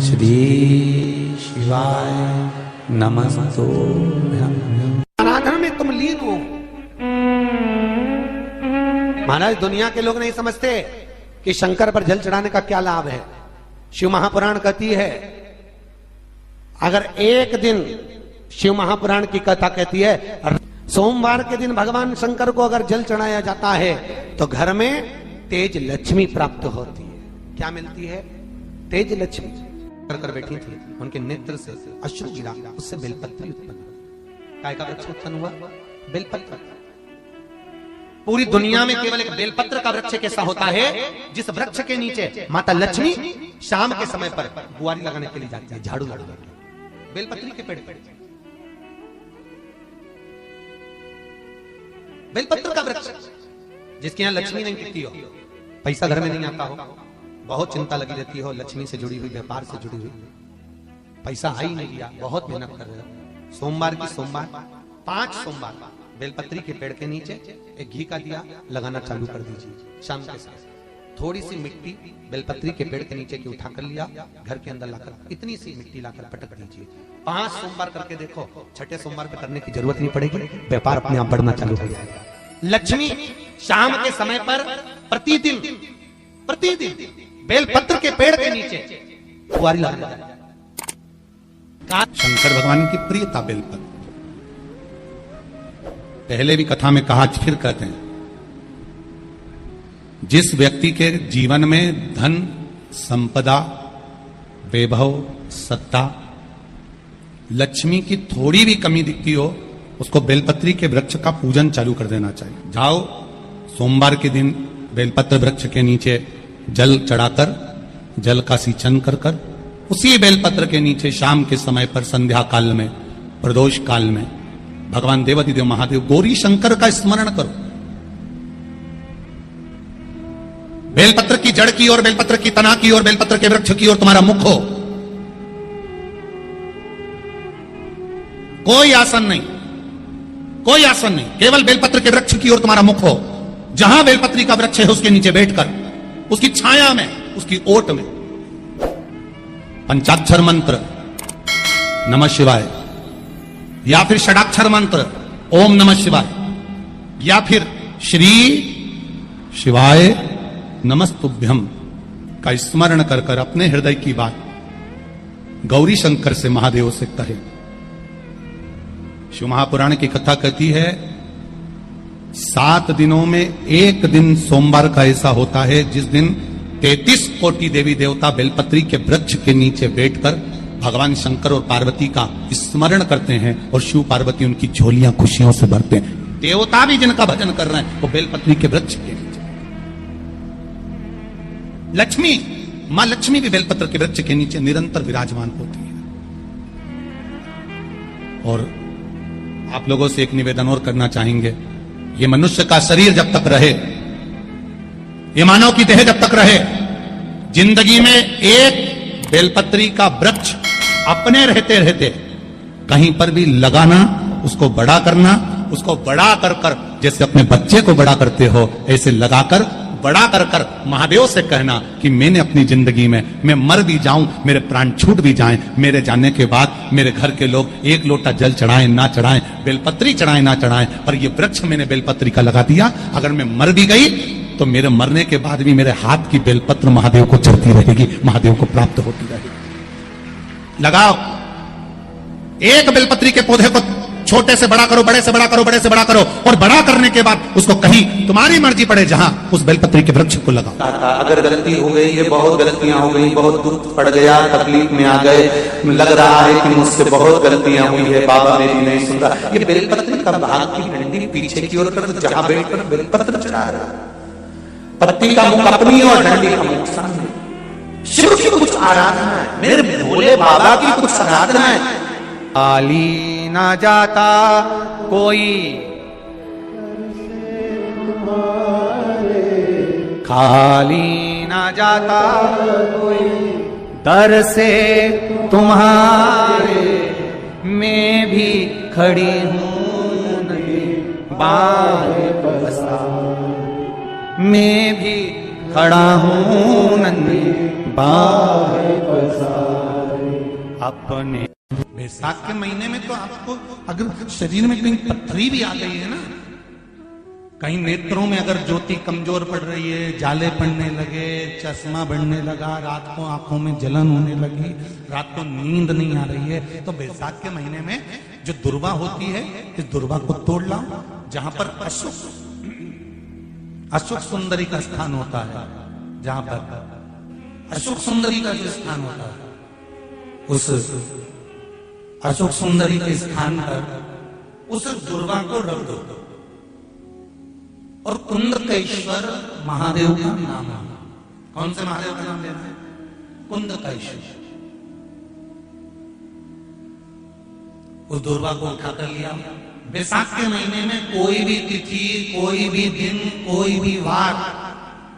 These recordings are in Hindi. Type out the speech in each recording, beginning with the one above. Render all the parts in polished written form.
श्री शिवाय नमस्तुभ्यं। आराधना में तुम लीन हो। महाराज दुनिया के लोग नहीं समझते कि शंकर पर जल चढ़ाने का क्या लाभ है। शिव महापुराण कहती है, अगर एक दिन शिव महापुराण की कथा कहती है सोमवार के दिन भगवान शंकर को अगर जल चढ़ाया जाता है तो घर में तेज लक्ष्मी प्राप्त होती है। क्या मिलती है? तेज लक्ष्मी। कर बैठी थी, उनके नेत्र से अश्रु गिरा, उससे बेलपत्री उत्पन्न हुई। काय का वृक्ष उत्पन्न हुआ? बेलपत्र। पूरी दुनिया में केवल एक बेलपत्र का वृक्ष कैसा होता है जिस वृक्ष के नीचे माता लक्ष्मी शाम के समय पर बुआरी लगाने के लिए जाती है, झाड़ू लगाने के लिए। बेलपत्री के पेड़ पर बेलपत्र का वृक्ष, जिसके यहां लक्ष्मी नहीं टिकती हो, पैसा घर में नहीं आता हो, बहुत चिंता लगी रहती हो, लक्ष्मी से जुड़ी हुई, व्यापार से जुड़ी हुई, पैसा आ ही नहीं गया, बहुत मेहनत कर रहे हो। सोमवार की सोमवार 5 सोमवार बेलपत्री के पेड़ के नीचे एक घी का दिया लगाना चालू कर दीजिए। शाम के साथ थोड़ी सी मिट्टी बेलपत्री के पेड़ के नीचे की उठा कर लिया, घर के अंदर लाकर इतनी सी मिट्टी लाकर पटक दीजिए। 5 सोमवार करके देखो, छठे सोमवार पे करने की जरूरत नहीं पड़ेगी, व्यापार अपने आप बढ़ना चालू हो जाएगा। लक्ष्मी शाम के समय पर प्रतिदिन बेलपत्र के पेड़ के नीचे बुआरी लगाना। शंकर भगवान की प्रियता बेलपत्र। पहले भी कथा में कहा, फिर कहते हैं, जिस व्यक्ति के जीवन में धन, संपदा, वैभव, सत्ता, लक्ष्मी की थोड़ी भी कमी दिखती हो, उसको बेलपत्री के वृक्ष का पूजन चालू कर देना चाहिए। जाओ सोमवार के दिन बेलपत्र वृक्ष के नीचे जल चढ़ाकर, जल का सिंचन कर कर, उसी बेलपत्र के नीचे शाम के समय पर संध्या काल में, प्रदोष काल में भगवान देवाधिदेव महादेव गौरी शंकर का स्मरण करो। बेलपत्र की जड़ की ओर, बेलपत्र की तना की ओर, बेलपत्र के वृक्ष की ओर तुम्हारा मुख हो। कोई आसन नहीं, कोई आसन नहीं, केवल बेलपत्र के वृक्ष की ओर तुम्हारा मुख हो। जहां बेलपत्री का वृक्ष है उसके नीचे बैठकर, उसकी छाया में, उसकी ओट में पंचाक्षर मंत्र नमः शिवाय, या फिर षडाक्षर मंत्र ओम नमः शिवाय, या फिर श्री शिवाय नमस्तुभ्यं का स्मरण कर कर अपने हृदय की बात गौरी शंकर से, महादेव से कहे। शिव महापुराण की कथा कहती है 7 दिनों में एक दिन सोमवार का ऐसा होता है जिस दिन 33 कोटि देवी देवता बेलपत्री के वृक्ष के नीचे बैठकर भगवान शंकर और पार्वती का स्मरण करते हैं और शिव पार्वती उनकी झोलियां खुशियों से भरते हैं। देवता भी जिनका भजन कर रहे हैं वो बेलपत्री के वृक्ष के नीचे। लक्ष्मी, मां लक्ष्मी भी बेलपत्र के वृक्ष के नीचे निरंतर विराजमान होती है। और आप लोगों से एक निवेदन और करना चाहेंगे, ये मनुष्य का शरीर जब तक रहे, ये मानव की देह जब तक रहे, जिंदगी में एक बेलपत्री का वृक्ष अपने रहते रहते कहीं पर भी लगाना, उसको बड़ा करना, उसको बड़ा कर कर जैसे अपने बच्चे को बड़ा करते हो ऐसे लगाकर बड़ा कर कर महादेव से कहना कि मैंने अपनी जिंदगी में, मैं मर भी जाऊं, मेरे प्राण छूट भी जाएं, मेरे जाने के बाद मेरे घर के लोग एक लोटा जल चढ़ाएं ना चढ़ाएं, बेलपत्री चढ़ाएं ना चढ़ाएं, पर ये वृक्ष मैंने बेलपत्री का लगा दिया, अगर मैं मर भी गई तो मेरे मरने के बाद भी मेरे हाथ की बेलपत्र महादेव को चढ़ती रहेगी, महादेव को प्राप्त होती रहेगी। लगाओ एक बेलपत्री के पौधे को, छोटे से बड़ा करो, बड़े से बड़ा करो, बड़े से बड़ा करो, और बड़ा करने के बाद उसको कहीं तुम्हारी मर्जी पड़े जहां उस बेलपत्री के वृक्ष को लगाओ। अगर गलती हो गई, ये बहुत गलतियां हो गई, बहुत दुख पड़ गया, तकलीफ में आ गए, लग रहा है कि मुझसे बहुत गलतियां हुई है, बाबा मेरी नहीं सुन रहा, ये बेलपत्री का भाग की डंडी पीछे की ओर कर, जहां बैठकर बेलपत्र चढ़ा रहा, पत्ती का मुख अपनी और डंडी का मुख सामने। शिव की कुछ आराधना है, मेरे भोले बाबा की कुछ आराधना है। खाली ना जाता कोई, खाली ना जाता कोई, दर से तुम्हारे मैं भी खड़ी हूं नहीं, बाहें पसार मैं भी खड़ा हूं नन्ही बाहें पसार। अपने। बैसाख के महीने में तो आपको अगर शरीर में कहीं पथरी भी आ गई है ना, कहीं नेत्रों में अगर ज्योति कमजोर पड़ रही है, जाले पड़ने लगे, चश्मा बढ़ने लगा, रात को आंखों में जलन होने लगी, रात को नींद नहीं आ रही है, तो बैसाख के महीने में जो दुर्वा होती है, इस दुर्वा को तोड़ लाओ। जहां पर अशुक सुंदरी का स्थान होता है, जहां पर अशुक सुंदरी का जो स्थान होता है, उस अशुक सुंदरी के स्थान पर उस दुर्वा को रख दो। और कुंदकेश्वर महादेव का नाम है। कौन से महादेव का नाम लेना है? कुंदकेश्वर। उस दुर्वा को उठाकर लिया। बैसाख के महीने में कोई भी तिथि, कोई भी दिन, कोई भी वार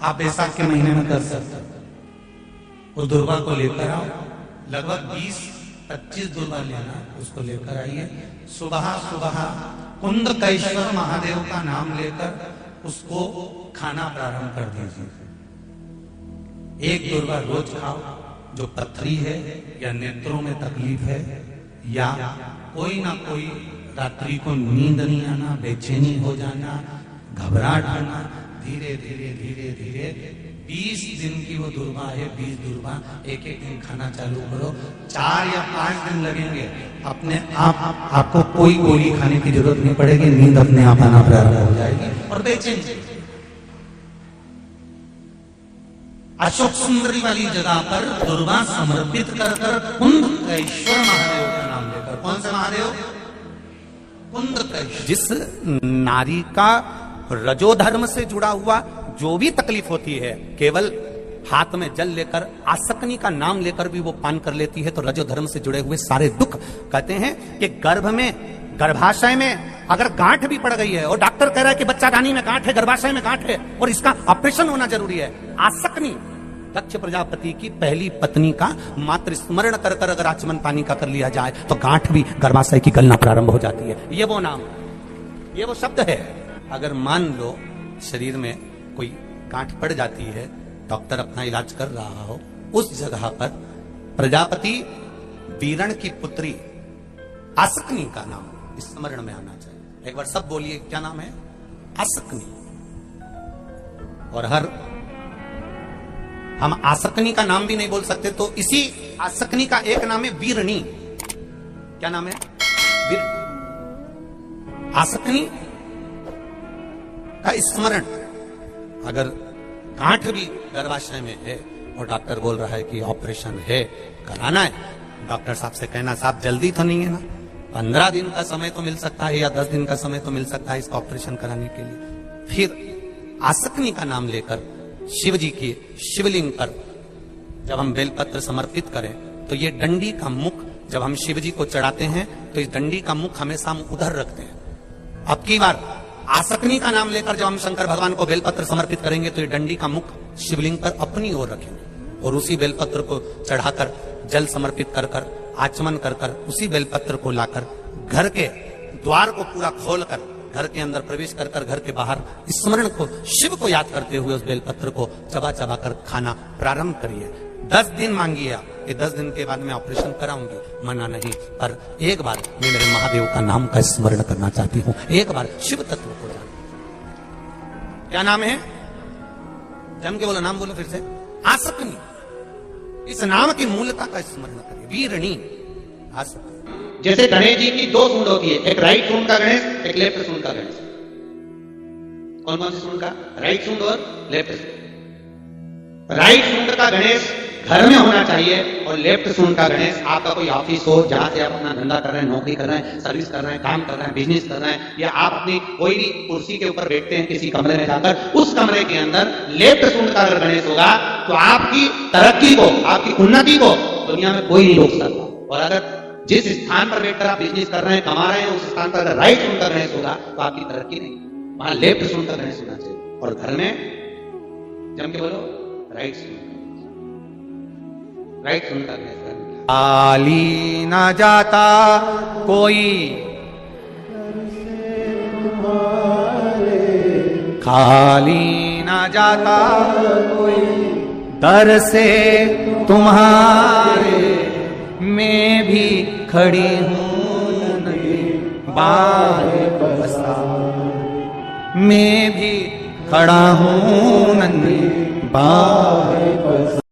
आप बैसाख के महीने में कर सकते हो। उस दुर्वा को लेकर आओ, लगभग 20-25 दुर्वा लेना, उसको लेकर आइए। सुबह सुबह कुंदकेश्वर महादेव का नाम लेकर उसको खाना प्रारंभ कर दीजिए। एक दुर्वा रोज खाओ। जो पथरी है या नेत्रों में तकलीफ है या कोई ना कोई रात्रि को नींद नहीं आना, बेचैनी हो जाना, घबराहट होना, धीरे धीरे धीरे धीरे 20 दिन की वो दुर्वा है, 20 दुर्वा एक एक दिन खाना चालू करो। 4 या 5 दिन लगेंगे, अपने आप आपको कोई गोली खाने की जरूरत नहीं पड़ेगी, नींद अपने आप आना प्रारंभ हो जाएगी और बेचैनी। अशोक सुंदरी वाली जगह पर दुर्वा समर्पित कर कुंदकेश्वर महादेव का नाम लेकर। कौन से महादेव? कुंदकेश्वर। जिस नारी का रजोधर्म से जुड़ा हुआ जो भी तकलीफ होती है, केवल हाथ में जल लेकर आसक्ति का नाम लेकर भी वो पान कर लेती है, तो रजोधर्म से जुड़े हुए सारे दुख, कहते हैं कि गर्भ में, गर्भाशय में अगर गांठ भी पड़ गई है और डॉक्टर कह रहा है कि बच्चा रानी में गांठ है, गर्भाशय में गांठ है और इसका ऑपरेशन होना जरूरी है, आसक्ति दक्ष प्रजापति की पहली पत्नी का मात्र स्मरण कर कर अगर आचमन पानी का कर लिया जाए तो गांठ भी गर्भाशय की गलना प्रारंभ हो जाती है। ये वो नाम, ये वो शब्द है। अगर मान लो शरीर में कोई गांठ पड़ जाती है, डॉक्टर अपना इलाज कर रहा हो, उस जगह पर प्रजापति वीरण की पुत्री आसक्ति का नाम स्मरण में आना चाहिए। एक बार सब बोलिए, क्या नाम है? आसक्ति। और हम आसक्ति का नाम भी नहीं बोल सकते, तो इसी आसक्ति का एक नाम है वीरणी। क्या नाम है? आसक्ति का स्मरण। अगर गांठ भी गर्भाशय में है और डॉक्टर बोल रहा है कि ऑपरेशन है, कराना है, डॉक्टर साहब से कहना, साहब जल्दी तो नहीं है ना, 15 दिन का समय तो मिल सकता है या 10 दिन का समय तो मिल सकता है इसका ऑपरेशन कराने के लिए। फिर आसक्ति का नाम लेकर शिव जी की शिवलिंग पर जब हम बेलपत्र समर्पित करें तो ये डंडी का मुख जब हम शिव जी को चढ़ाते हैं तो इस डंडी का मुख हमेशा हम उधर रखते हैं। अब की बार आसक्ति का नाम लेकर जब हम शंकर भगवान को बेलपत्र समर्पित करेंगे तो ये डंडी का मुख शिवलिंग पर अपनी ओर रखेंगे और उसी बेलपत्र को चढ़ाकर जल समर्पित कर कर आचमन कर कर उसी बेलपत्र को लाकर घर के द्वार को पूरा खोलकर घर के अंदर प्रवेश कर कर घर के बाहर स्मरण को, शिव को याद करते हुए उस बेलपत्र को चबा चबा कर खाना प्रारंभ करिए। 10 दिन मांगिए आप, ये 10 दिन के बाद मैं ऑपरेशन कराऊंगी, मना नहीं, पर एक बार मैं मेरे महादेव का नाम का स्मरण करना चाहती हूँ, एक बार शिव तत्व को जान। क्या नाम है? जम के बोलो, नाम बोलो फिर से। आसक्ति। इस नाम की मूलता का स्मरण करिए। वीरणी आसक्ति। जैसे गणेश जी की 2 सूंड होती है, एक राइट सूंड का गणेश, एक लेफ्ट सूंड का गणेश। कौन कौन सी सूंड का? राइट सूंड और लेफ्ट सूंड। राइट सूंड का गणेश घर में होना चाहिए और लेफ्ट सूंड का गणेश आपका कोई ऑफिस हो, जहां से आप अपना धंधा कर रहे हैं, नौकरी कर रहे हैं, सर्विस कर रहे हैं, काम कर रहे हैं, बिजनेस कर रहे हैं, या आप अपनी कोई भी कुर्सी के ऊपर बैठते हैं किसी कमरे में जाकर, उस कमरे के अंदर लेफ्ट सूंड का अगर गणेश होगा तो आपकी तरक्की को, आपकी उन्नति को दुनिया में कोई नहीं रोक सकता। और अगर जिस स्थान पर बैठकर आप बिजनेस कर रहे हैं, कमा रहे हैं, उस स्थान पर अगर राइट सूंड का गणेश होगा तो आपकी तरक्की नहीं, वहां लेफ्ट सूंड का गणेश होना चाहिए। और घर में जम के बोलो, राइट सूंड का गणेश। खाली ना जाता कोई, खाली ना जाता कोई, दर से तुम्हारे में खड़ी हूँ नंदी बाहें पसार, मैं भी खड़ा हूँ नंदी बाहें पसार।